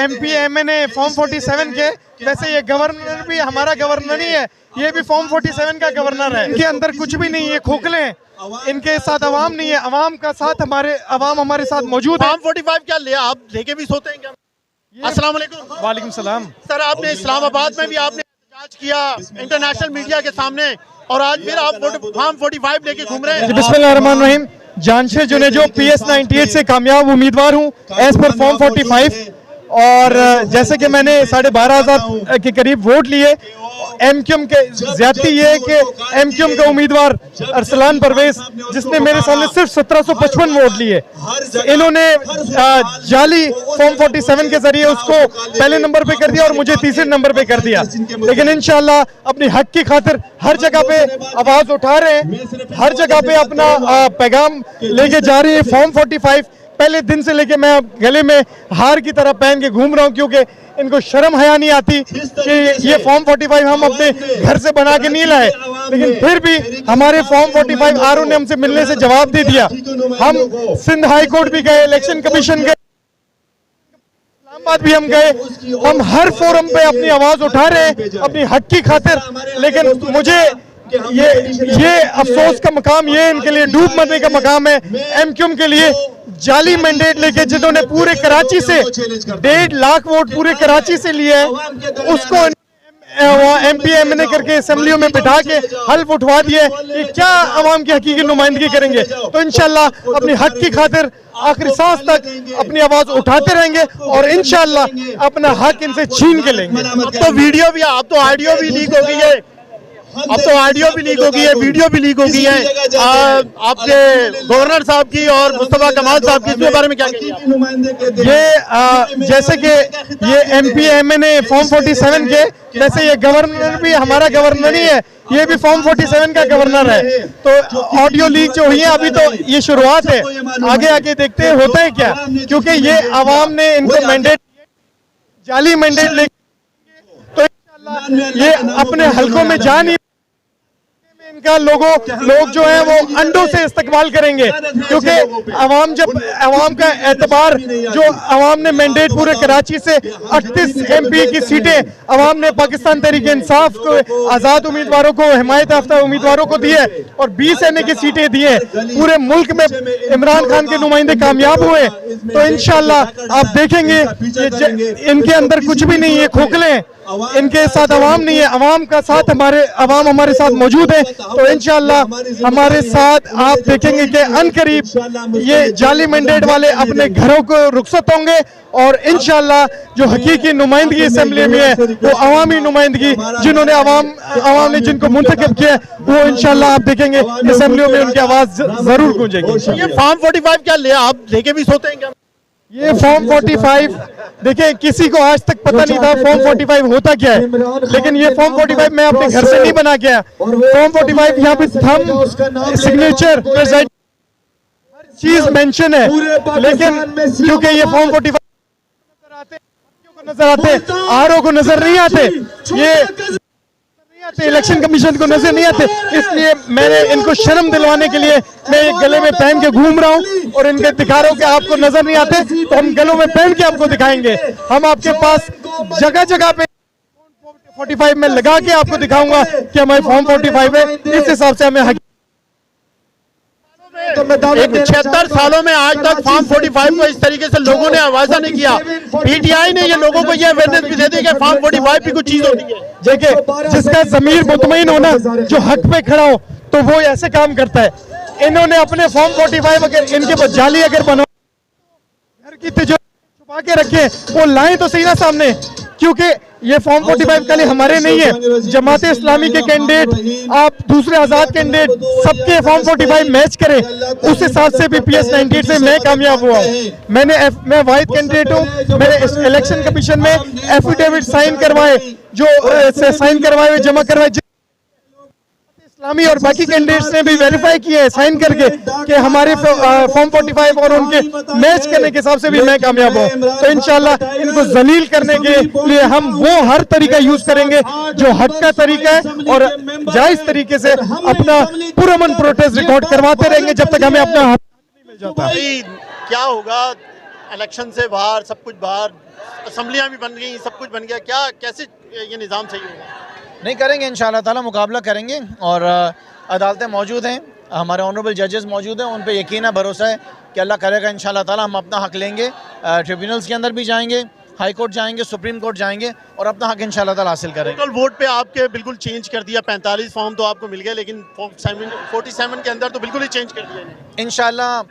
MPMA ने form 47 के, वैसे ये गवर्नर भी हमारा गवर्नर ही है, ये भी फॉर्म 47 का गवर्नर है। इनके अंदर कुछ भी नहीं है, खोखले हैं, इनके साथ अवाम नहीं है, अवाम का साथ अवाम हमारे साथ मौजूद है। फॉर्म 45 क्या ले आप लेके भी सोते हैं क्या? अस्सलाम वालेकुम। वालेकुम सलाम। सर, आपने इस्लामाबाद में भी आपने एहतजाज किया इंटरनेशनल मीडिया के सामने, और आज फिर आप फॉर्म 45 लेके घूम रहे हैं। बिस्मिल्लाहिर्रहमानिर्रहीम। जानशे जुनेजो PS 98 से कामयाब उम्मीदवार हूँ एज पर फॉर्म 45, और जैसे कि मैंने 12,500 के करीब वोट लिए। MQM के ज्यादती ये है कि MQM का उम्मीदवार अरसलान परवेज, जिसने मेरे सामने सिर्फ 1755 वोट लिए, इन्होंने जाली फॉर्म 47 के जरिए उसको पहले नंबर पे कर दिया और मुझे तीसरे नंबर पे कर दिया। लेकिन इंशाल्लाह अपनी हक की खातिर हर जगह पे आवाज उठा रहे हैं, हर जगह पे अपना पैगाम लेके जा रही है। फॉर्म 45 पहले दिन से लेके मैं गले में हार की तरह पहन के घूम रहा हूँ, क्योंकि इनको शर्म हया नहीं आती कि ये फॉर्म 45 हम अपने घर से बना के नहीं लाए। लेकिन फिर भी हमारे फॉर्म 45 RO ने हमसे मिलने से जवाब दे दिया। हम सिंध हाई कोर्ट भी गए, इलेक्शन कमीशन गए, इस्लामाबाद भी हम गए, हम हर फोरम पे अपनी आवाज उठा रहे हैं अपनी हक की खातिर। लेकिन मुझे ये अफसोस का मकाम, ये इनके लिए डूब मरने का मकाम है। MQM के लिए जाली मैंडेट लेके जिन्होंने पूरे कराची से 1.5 लाख वोट पूरे कराची से लिए है, उसको MPMA करके असेंबलियों में बिठा के हल्फ उठवा दिए कि क्या अवाम की हकीकी नुमाइंदगी करेंगे। तो इंशाल्लाह अपनी हक की खातिर आखिरी सांस तक अपनी आवाज उठाते रहेंगे और इंशाल्लाह अपना हक इनसे छीन के लेंगे। अब तो वीडियो भी, अब तो ऑडियो भी लीक हो गई है, अब तो ऑडियो भी लीक हो गई है, वीडियो भी लीक हो गई है आपके गवर्नर साहब की और मुस्तफा कमाल साहब की, इसके बारे में क्या कहेंगे? ये जैसे कि ये MPMA ने फॉर्म 47 के, वैसे ये गवर्नर भी हमारा गवर्नर ही है, ये भी फॉर्म 47 का गवर्नर है। तो ऑडियो लीक जो हुई है अभी तो ये शुरुआत है, आगे आगे देखते हैं होता है क्या, क्योंकि ये अवाम ने इनको मैंडेट, जाली मैंडेट ले, तो ये अपने हलकों में जा नहीं, इनका लोग जो है वो अंडों से इस्तेमाल करेंगे, क्योंकि अवाम का एतबार, जो अवाम ने मैंडेट पूरे कराची से 38 MP की सीटें अवाम ने पाकिस्तान तहरीक इंसाफ को, आज़ाद उम्मीदवारों को, हिमायत याफ्ता उम्मीदवारों को दी है, और 20 NA की सीटें दी है। पूरे मुल्क में इमरान खान के नुमाइंदे कामयाब हुए, तो इंशाल्लाह आप देखेंगे इनके अंदर कुछ भी नहीं है, खोखले हैं, इनके साथ अवाम नहीं है, अवाम का साथ अवाम हमारे साथ मौजूद है। तो इंशाल्लाह हमारे साथ आप देखेंगे कि अनकरीब ये जाली मैंडेट वाले अपने घरों को रुखसत होंगे, और इंशाल्लाह जो हकीकी नुमाइंदगी असेंबली में है वो अवामी नुमाइंदगी, जिन्होंने अवाम ने जिनको मुंतखब किया, वो इंशाल्लाह आप देखेंगे असेंबलियों में उनकी आवाज जरूर गूंजेगी। ये फॉर्म 45 क्या ले आप लेके भी सोते हैं क्या? ये फॉर्म 45 देखिए, किसी को आज तक पता नहीं था फॉर्म 45 होता क्या है, लेकिन ये फॉर्म 45 मैं अपने घर से नहीं बना के आया। फॉर्म 45 यहाँ पे थंब, सिग्नेचर, हर चीज मेंशन है, लेकिन क्योंकि ये फॉर्म 45 नजर आते, RO को नजर नहीं आते, ये इलेक्शन कमीशन को नजर नहीं आते, इसलिए मैंने इनको शर्म दिलवाने के लिए मैं गले में पहन के घूम रहा हूँ और इनके दिखा रहा हूँ कि आपको नजर नहीं आते, तो हम गलों में पहन के आपको दिखाएंगे। हम आपके पास जगह जगह पे 45 में लगा के आपको दिखाऊंगा कि हमारे फॉर्म 45 है, इस हिसाब से हमें 76 सालों में आज तक फॉर्म 45 को इस तरीके से लोगों ने आवाजा नहीं किया। PTI ने ये लोगों को ये अवेयरनेस भी दे दी कि फॉर्म 45 भी कुछ चीज होती है। देखिए, जिसका जमीर मुतमईन होना, जो हक पे खड़ा हो, तो वो ऐसे काम करता है। इन्होंने अपने फॉर्म 45 अगर इनके जाली अगर बनो, घर की तिजोरी छुपा के रखे, वो लाएं तो सही ना सामने, क्योंकि ये फॉर्म 45 खाली हमारे नहीं है, जमात इस्लामी के कैंडिडेट, आप दूसरे आजाद कैंडिडेट, सबके फॉर्म 45 मैच करें, उस हिसाब से भी PS 98 से मैं कामयाब हुआ हूँ। मैं वाहिद कैंडिडेट हूँ, मैंने इलेक्शन कमीशन में एफिडेविट साइन करवाए, जमा करवाए, इस्लामी और बाकी कैंडिडेट्स ने भी वेरीफाई किया है साइन करके कि हमारे फॉर्म 45 और उनके मैच करने के हिसाब से भी मैं कामयाब हूँ। तो इंशाल्लाह इनको जलील करने के लिए हम वो हर तरीका यूज करेंगे जो हक का तरीका है, और जायज तरीके से अपना पुरअमन प्रोटेस्ट रिकॉर्ड करवाते रहेंगे जब तक हमें अपना हक नहीं मिल जाता। क्या होगा इलेक्शन से बाहर, सब कुछ बाहर, असम्बलियाँ भी बन गई, सब कुछ बन गया, क्या कैसे ये निज़ाम सही होगा? नहीं करेंगे इंशाल्लाह ताला, मुकाबला करेंगे और अदालतें मौजूद हैं, हमारे ऑनरेबल जजेस मौजूद हैं, उन पे यकीन है, भरोसा है कि अल्लाह करेगा इंशाल्लाह ताला। हम अपना हक लेंगे, ट्रिब्यूनल्स के अंदर भी जाएंगे, हाई कोर्ट जाएंगे, सुप्रीम कोर्ट जाएंगे और अपना हक इंशाल्लाह ताला हासिल करेंगे। टोटल वोट पे आपके बिल्कुल चेंज कर दिया, 45 फॉर्म तो आपको मिल गए, लेकिन 47 के अंदर तो बिल्कुल ही चेंज कर दिया इन्हें। इंशाल्लाह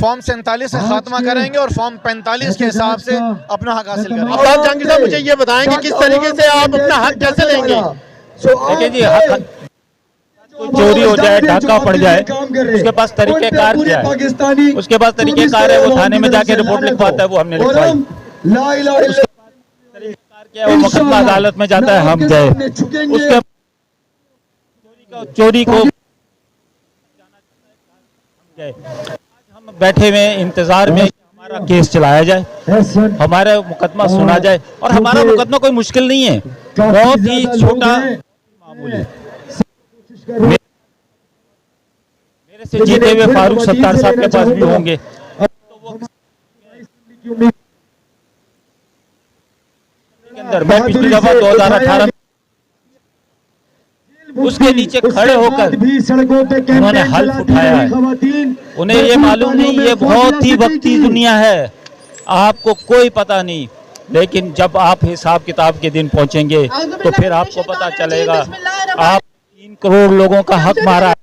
फॉर्म 47 से खात्मा करेंगे और फॉर्म 45 के हिसाब से अपना हक हासिल करेंगे। अब आप जहांगीर साहब मुझे ये बताएं कि किस तरीके से आप अपना हक कैसे लेंगे? देखिए जी, हक कोई चोरी हो जाए, डाका पड़ जाए, उसके पास तरीकेकार क्या है? उसके पास तरीकेकार है, वो थाने में जाके रिपोर्ट लिखवाता है, वो हमने लिखवाई। तरीकेकार क्या है? वो मुकदमा अदालत में जाता है, हम गए, उसके चोरी को गए। हम बैठे हुए इंतजार में हमारा केस चलाया जाए, हमारा मुकदमा सुना जाए, और हमारा मुकदमा कोई मुश्किल नहीं है, बहुत ही छोटा मामूली। मेरे से जीते हुए फारूक सत्तार साहब के पास भी होंगे, के अंदर मैं पिछली दफा 2018 उसके नीचे खड़े होकर उन्होंने हल्फ उठाया है। उन्हें ये मालूम नहीं, ये बहुत ही वक्ती दुनिया है, आपको कोई पता नहीं, लेकिन जब आप हिसाब किताब के दिन पहुंचेंगे तो फिर आपको पता चलेगा। आप 3 करोड़ लोगों का हक मारा,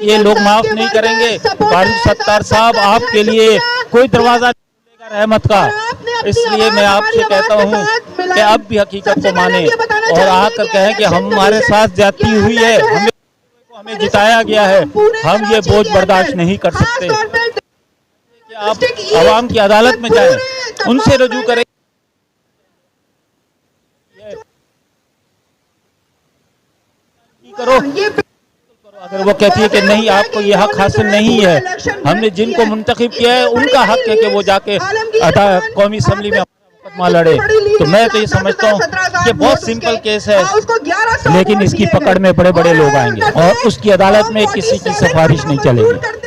ये लोग माफ नहीं करेंगे। फारूक सत्तार साहब आपके लिए कोई दरवाजा नहीं खुलेगा रहमत का, इसलिए मैं आपसे कहता हूँ कि अब भी हकीकत को माने और आकर कहें कि हमारे साथ ज्यादती हुई है, हमें जिताया गया है, हम ये बोझ बर्दाश्त नहीं कर सकते। कि आप आवाम की अदालत में जाएं, उनसे रजू करें। करो अगर वो कहती है कि नहीं आपको ये हक हासिल नहीं है, हमने जिनको मुंतखब किया है उनका हक है कि वो जाके कौमी असम्बली में मुकदमा लड़े, तो मैं तो ये समझता हूँ कि बहुत सिंपल केस है, लेकिन इसकी पकड़ में बड़े बड़े लोग आएंगे और उसकी अदालत में किसी की सिफारिश नहीं चलेगी।